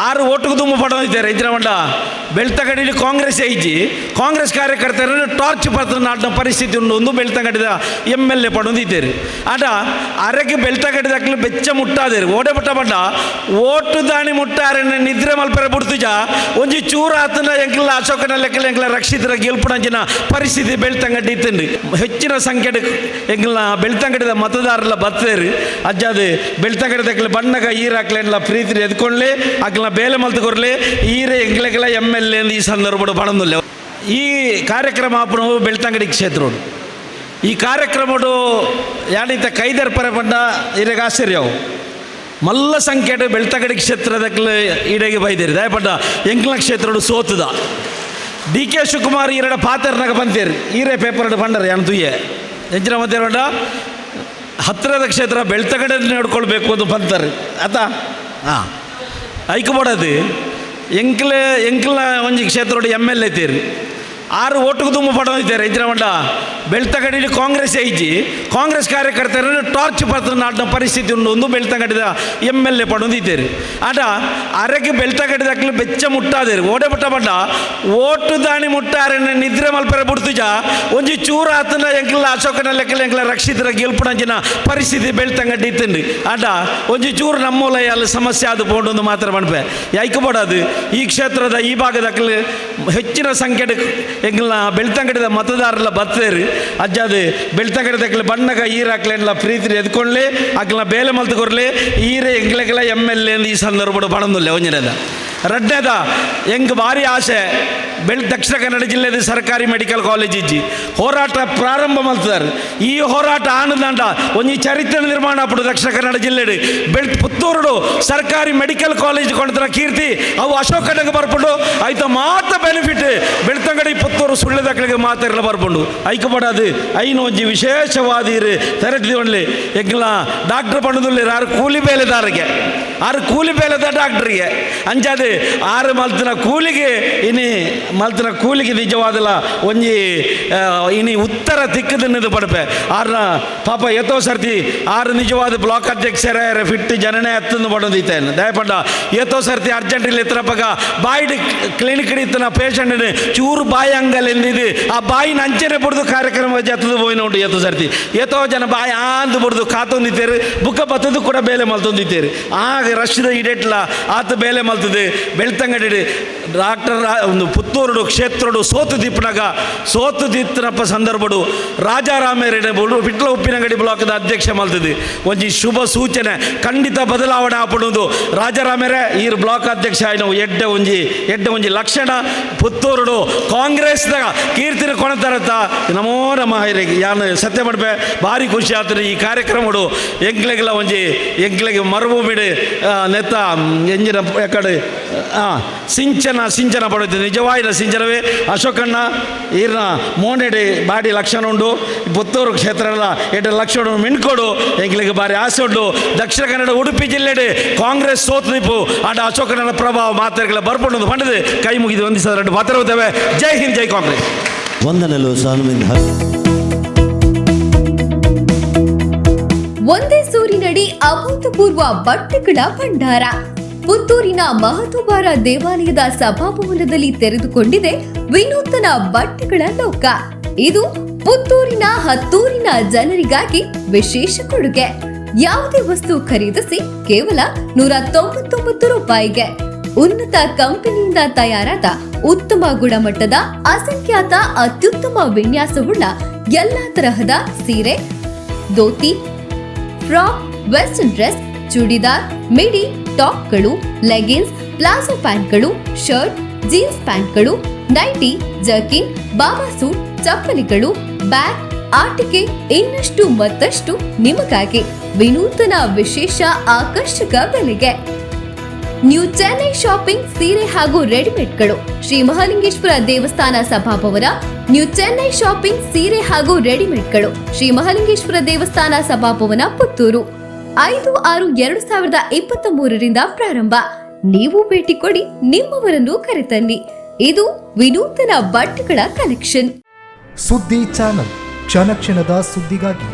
ಆರು ಓಟುకు ದುಮ್ಮು ಪಡೆದಿದ್ದಾರೆ ಇದ್ರ ಮಂಡ ಬೆಳ್ತಂಗಡಿಲಿ ಕಾಂಗ್ರೆಸ್ ಐಜಿ ಕಾಂಗ್ರೆಸ್ ಕಾರ್ಯಕರ್ತರನ್ನು ಟಾರ್ಚ್ ಪತ್ರ ನಾಡಿನ ಪರಿಸ್ಥಿತಿ ಉಂಡು ಒಂದು ಬೆಳ್ತಂಗಡಿದ MLA ಪಡೆದಿದ್ದಾರೆ ಆಟ ಅರೆಗೆ ಬೆಳ್ತಂಗಡಿದಾಗಲು ಬೆಚ್ಚ ಮುಟ್ಟಾದೇರು ಓಡೆ ಪಟ್ಟ ಪಡ್ಡ ಓಟು ದಾಣಿ ಮುಟ್ಟಾರನ್ನ ನಿದ್ರೆ ಮಲ್ಪರೆ ಬಿಡ್ತುಜ ಒಂಜಿ ಚೂರ ಆತನ ಎಂಕ್ಲ ಅಶೋಕನ ಲೆಕ್ಕಲ ಎಂಕ್ಲ ರಕ್ಷಿತರ ಗೆಲ್ಪುಣಂಚಿನ ಪರಿಸ್ಥಿತಿ ಬೆಳ್ತಂಗಡಿ ಇತ್ತಂಡು ಹೆಚ್ಚಿನ ಸಂಖ್ಯೆಡ್ ಎಂಕ್ಲ ಬೆಳ್ತಂಗಡಿದ ಮತದಾರರ ಬತ್ತೇರು ಅಜ್ಜಾದು ಬೆಳ್ತಂಗಡಿದಾಗಲು ಬಣ್ಣಗ ಈರಾಕ್ಲೆಲ್ಲ ಪ್ರೀತಿ ಎದ್ಕೊಳ್ಳಿ ಅಕ್ಲ ಬೇಲೆ ಮಲ್ತು ಕೊರ್ಲಿ ಈರೆ ಎಂಗ್ಲೆಗಳ MLA ಈ ಸಂದರ್ಭ ಬಣದಿಲ್ಲ ಈ ಕಾರ್ಯಕ್ರಮ ಆಪಣವು ಬೆಳ್ತಂಗಡಿ ಕ್ಷೇತ್ರ ಈ ಕಾರ್ಯಕ್ರಮಡು ಯಾನಿತ ಕೈದರ್ ಪರ ಪಂಡ ಇರೆಗೆ ಆಶ್ಚರ್ಯವು ಮಲ್ಲ ಸಂಖ್ಯೆಡ್ ಬೆಳ್ತಂಗಡಿ ಕ್ಷೇತ್ರದಕ್ಕೆ ಈಡೆಗೆ ಬೈದೇರಿ ದಯಪಡ್ಡ ಎಂಕ್ಲ ಕ್ಷೇತ್ರಡು ಸೋತದ DK ಶಿವಕುಮಾರ್ ಈರಡ ಪಾತ್ರನಾಗ ಬಂತೇರಿ ಈರೇ ಪೇಪರ್ ಬಂಡರು ಯಾನು ತುಯ್ಯೆ ಎಂಚಿನ ಮತ್ತೆ ಬಂಡ ಹತ್ತಿರದ ಕ್ಷೇತ್ರ ಬೆಳ್ತಂಗಡಿ ನೋಡ್ಕೊಳ್ಬೇಕು ಅಂತ ಬಂತಾರೆ ಆತ ಹಾಂ ಐಕ್ಬೋಡದು ಎಂಕ್ಲ ಒಂಜಿ ಕ್ಷೇತ್ರ MLA ಐತೀರಿ ಆರು ಓಟುకు ದುಮ್ಮು ಪಡೆದಿದ್ದಾರೆ ಇದ್ರ ಮಂಡ ಬೆಳ್ತಂಗಡಿಲಿ ಕಾಂಗ್ರೆಸ್ ಐಜಿ ಕಾಂಗ್ರೆಸ್ ಕಾರ್ಯಕರ್ತರನ್ನು ಟಾರ್ಚ್ ಪತ್ರ ನಾಡಿನ ಪರಿಸ್ಥಿತಿ ಉಂಡು ಒಂದು ಬೆಳ್ತಂಗಡಿದ MLA ಪಡೆದಿದ್ದಾರೆ ಆಟ ಅರೆಗೆ ಬೆಳ್ತಂಗಡಿದಾಗಲು ಬೆಚ್ಚ ಮುಟ್ಟಾದೇರು ಓಡೆ ಪಟ್ಟ ಪಡ್ಡ ಓಟು ದಾಣಿ ಮುಟ್ಟಾರನ್ನ ನಿದ್ರೆ ಮಲ್ಪರೆ ಬಿಡ್ತುಜ ಒಂಜಿ ಚೂರ ಆತನ ಎಂಕ್ಲ ಅಶೋಕನ ಲೆಕ್ಕಲ ಎಂಕ್ಲ ರಕ್ಷಿತರ ಗೆಲ್ಪುಣಂಚಿನ ಪರಿಸ್ಥಿತಿ ಬೆಳ್ತಂಗಡಿ ಇತ್ತಂಡು ಆಟ ಒಂಜಿ ಚೂರು ನಮ್ಮೂಲ ಅಲ್ಲಿ ಸಮಸ್ಯೆ ಆದು ಪೋಂಡು ಒಂದು ಮಾತ್ರ ಮನ್ಪೆ ಯಾಯ್ಕಬೋಡದು ಈ ಕ್ಷೇತ್ರದ ಈ ಭಾಗದಾಗಲು ಹೆಚ್ಚಿನ ಸಂಖ್ಯೆಡ್ ಎಂಕ್ಲ ಬೆಳ್ತಂಗಡಿದ ಮತದಾರರ ಬತ್ತೇರು ಅಜ್ಜಾದು ಬೆಳ್ತಂಗಡಿದಾಗಲು ಬಣ್ಣಗ ಈರಾಕ್ಲೆಲ್ಲ ಪ್ರೀತಿ ಎದ್ಕೊಳ್ಳಿ ಅಕ್ಲ ಬೇಲೆ ಮಲ್ತು ಕೊರ್ಲಿ ಈರೆ ಎಂಗ್ಲೆಗಳ MLA ಈ ಸಂದರ್ಭ ಬಣದಿಲ್ಲ ಒಂಜನೇದ ರಡ್ನೇದ ಎಂಗ್ ಭಾರಿ ಆಸೆ ದಕ್ಷಿಣ ಕನ್ನಡ ಜಿಲ್ಲೆದ ಸರ್ಕಾರಿ ಮೆಡಿಕಲ್ ಕಾಲೇಜ್ ಇಜ್ಜಿ ಹೋರಾಟ ಪ್ರಾರಂಭ ಮಾಡ್ತಿದ್ದಾರೆ ಈ ಹೋರಾಟ ಆನದಂಡ ಒಂಜಿ ಚರಿತ್ರೆ ನಿರ್ಮಾಣ ಆಪಡು ದಕ್ಷಿಣ ಕನ್ನಡ ಜಿಲ್ಲೆಡು ಪುತ್ತೂರುಡು ಸರ್ಕಾರಿ ಮೆಡಿಕಲ್ ಕಾಲೇಜ್ ಕೊಂಡ್ರ ಕೀರ್ತಿ ಅವು ಅಶೋಕನಿಗೆ ಬರ್ಪುಂಡು ಆಯ್ತ ಮಾತ ಬೆನಿಫಿಟ್ ಬೆಳ್ತಂಗಡಿ ಪುತ್ತೂರು ಸುಳ್ಳೆದಕ್ಕಳಿಗೆ ಮಾತಾಡಲ ಬರ್ಪುಂಡು ಐಕಪಡದು ಐನು ಒಂಜಿ ವಿಶೇಷವಾದ ತೆರಟಿದ್ವಿ ಎಂಗ್ಲ ಡಾಕ್ಟರ್ ಪಂಡದುಲ್ಲಿ ಆರು ಕೂಲಿ ಬೇಲೆದಾರಿಗೆ ಆರು ಕೂಲಿ ಬೇಲೆದ ಡಾಕ್ಟ್ರಿಗೆ ಅಂಜಾದೆ ಆರು ಮಲ್ತಿನ ಕೂಲಿಗೆ ಮಲ್ತಿನ ಕೂಲಿಗೆ ನಿಜವಾದಲ್ಲ ಒಂಜಿ ಇನಿ ಉತ್ತರ ತಿಕ್ಕದನ್ನದು ಪಡಪೆ ಆರ್ನ ಪಾಪ ಎತ್ತೋ ಸರ್ತಿ ಆರು ನಿಜವಾದ ಬ್ಲಾಕ್ ಅಧ್ಯಕ್ಷರ ಫಿಟ್ ಜನನೇ ಹತ್ತನ್ನು ಪಡೋದಿತ್ತೇನೆ ದಯಪಡ್ಡ ಎತ್ತೋ ಸರ್ತಿ ಅರ್ಜೆಂಟಿಲ್ ಎತ್ತರಪ್ಪಾಗ ಬಾಯಿ ಕ್ಲಿನಿಕ್ ಇತ್ತನ ಪೇಷಂಟ್ ಚೂರು ಬಾಯಿ ಅಂಗಲ್ ಎಂದಿದ್ದು ಆ ಬಾಯಿನ ಅಂಚನೆ ಬಿಡ್ದು ಕಾರ್ಯಕ್ರಮ ಜತ್ತದು ಹೋಯ್ನ ಉಂಟು ಎತ್ತೋ ಸರ್ತಿ ಎತ್ತೋ ಜನ ಬಾಯಿ ಆಂದು ಬಿಡ್ದು ಕಾತೊಂದಿತ್ತೇರು ಬುಕ್ಕ ಬತ್ತದು ಕೂಡ ಬೇಲೆ ಮಲ್ತೊಂದಿತ್ತೇರು ಆಗ ರಶ್ದ ಇಡೇಟ್ಲ ಆತ ಬೇಲೆ ಮಲ್ತದೆ ಬೆಳ್ತಂಗಡಿ ಡಾಕ್ಟರ್ ಒಂದು ಪುತ್ತೂರು ಕ್ಷೇತ್ರಡು ಸೋತು ದಿಪ್ಪನಪ್ಪ ಸಂದರ್ಭಡು ರಾಜಾರಾಮೇರೆಡೆ ಬಿಟ್ಲ ಉಪ್ಪಿನಂಗಡಿ ಬ್ಲಾಕ್ದ ಅಧ್ಯಕ್ಷ ಮಲ್ತದೆ ಒಂಜಿ ಶುಭ ಸೂಚನೆ ಖಂಡಿತ ಬದಲಾವಣೆ ಆಪಡುವುದು ರಾಜಾರಾಮೇರೆ ಈ ಬ್ಲಾಕ್ ಅಧ್ಯಕ್ಷ ಆಯ್ನವು ಎಡ್ಡೆ ಒಂಜಿ ಲಕ್ಷಣ ಪುತ್ತೂರುಡು ಕಾಂಗ್ರೆಸ್ದಾಗ ಕೀರ್ತಿನ ಕೊಣತಾರತ್ತ ನಮೋ ನಮ ಹೈರಿಗೆ ಯಾನು ಸತ್ಯ ಮಾಡ್ಬೆ ಭಾರಿ ಖುಷಿ ಆಗ್ತದೆ ಈ ಕಾರ್ಯಕ್ರಮಡು ಎಂಕ್ಲೆಗೆಲ್ಲ ಎಂಕ್ಲೆಗೆ ಮರುಭೂಮಿಡು ನೆತ್ತ ಎಂಜಿನ ಎಕಡೆ ಸಿಂಚನ ಪಡುತ್ತೆ ನಿಜವಾದ ಸಿಂಚನವೇ ಅಶೋಕಣ್ಣ ಈರ್ನ ಮೋನೆಡೆ ಬಾಡಿ ಲಕ್ಷಣ ಉಂಡು ಪುತ್ತೂರು ಕ್ಷೇತ್ರ ಎಲ್ಲ 8 ಲಕ್ಷ ಮಿಣ್ಕೊಡು ಎಂಕ್ಲಿಗೆ ಬಾರಿ ಆಸೆ ಉಂಡು ದಕ್ಷಿಣ ಕನ್ನಡ ಉಡುಪಿ ಜಿಲ್ಲೆಡೆ ಕಾಂಗ್ರೆಸ್ ಸೋತು ದಿಪ್ಪು ಆಡ ಅಶೋಕಣ್ಣನ ಪ್ರಭಾವ ಮಾತಾಡಿಗಳ ಬರ್ಪುಂಡು ಪಂಡದು ಕೈ ಮುಗಿದು ವಂದಿಸಿದ ಮಾತಾಡುತ್ತೇವೆ. ಜೈ ಹಿಂದ್, ಜೈ ಕಾಂಗ್ರೆಸ್. ವಂದನೆಗಳು ಸಾನುವಿಂದ. ಒಂದೇ ಸೂರಿನಡಿ ಅಭೂತಪೂರ್ವ ಬಟ್ಟೆಗಳ ಭಂಡಾರ ಪುತ್ತೂರಿನ ಮಹತೋಬಾರ ದೇವಾಲಯದ ಸಭಾಭವನದಲ್ಲಿ ತೆರೆದುಕೊಂಡಿದೆ ವಿನೂತನ ಬಟ್ಟೆಗಳ ಲೋಕ. ಇದು ಪುತ್ತೂರಿನ ಹತ್ತೂರಿನ ಜನರಿಗಾಗಿ ವಿಶೇಷ ಕೊಡುಗೆ. ಯಾವುದೇ ವಸ್ತು ಖರೀದಿಸಿ ಕೇವಲ 199 ರೂಪಾಯಿಗೆ ಉನ್ನತ ಕಂಪನಿಯಿಂದ ತಯಾರಾದ ಉತ್ತಮ ಗುಣಮಟ್ಟದ ಅಸಂಖ್ಯಾತ ಅತ್ಯುತ್ತಮ ವಿನ್ಯಾಸವುಳ್ಳ ಎಲ್ಲಾ ತರಹದ ಸೀರೆ, dhoti, frock, western dress, churidar, midi, ಟಾಪ್ಗಳು, ಲೆಗಿನ್ಸ್, ಪ್ಲಾಜೋ ಪ್ಯಾಂಟ್ಗಳು, ಶರ್ಟ್, ಜೀನ್ಸ್ ಪ್ಯಾಂಟ್ಗಳು, ನೈಟಿ, ಜರ್ಕಿನ್, ಬಾಬಾ ಸೂಟ್, ಚಪ್ಪಲಿಗಳು, ಬ್ಯಾಗ್, ಆಟಿಕೆ ಇನ್ನಷ್ಟು ಮತ್ತಷ್ಟು ನಿಮಗಾಗಿ ವಿನೂತನ ವಿಶೇಷ ಆಕರ್ಷಕ ಬೆಲೆಗೆ. ನ್ಯೂ ಚೆನ್ನೈ ಶಾಪಿಂಗ್ ಸೀರೆ ಹಾಗೂ ರೆಡಿಮೇಡ್ಗಳು, ಶ್ರೀ ಮಹಾಲಿಂಗೇಶ್ವರ ದೇವಸ್ಥಾನ ಸಭಾಭವನ. ನ್ಯೂ ಚೆನ್ನೈ ಶಾಪಿಂಗ್ ಸೀರೆ ಹಾಗೂ ರೆಡಿಮೇಡ್ಗಳು, ಶ್ರೀ ಮಹಾಲಿಂಗೇಶ್ವರ ದೇವಸ್ಥಾನ ಸಭಾಭವನ, ಪುತ್ತೂರು. 5/6/2023 ಪ್ರಾರಂಭ. ನೀವು ಭೇಟಿ ಕೊಡಿ, ನಿಮ್ಮವರನ್ನು ಕರೆತನ್ನಿ. ಇದು ವಿನೂತನ ಬಟ್ಟೆಗಳ ಕಲೆಕ್ಷನ್. ಸುದ್ದಿ ಚಾನಲ್, ಕ್ಷಣ ಕ್ಷಣದ ಸುದ್ದಿಗಾಗಿ.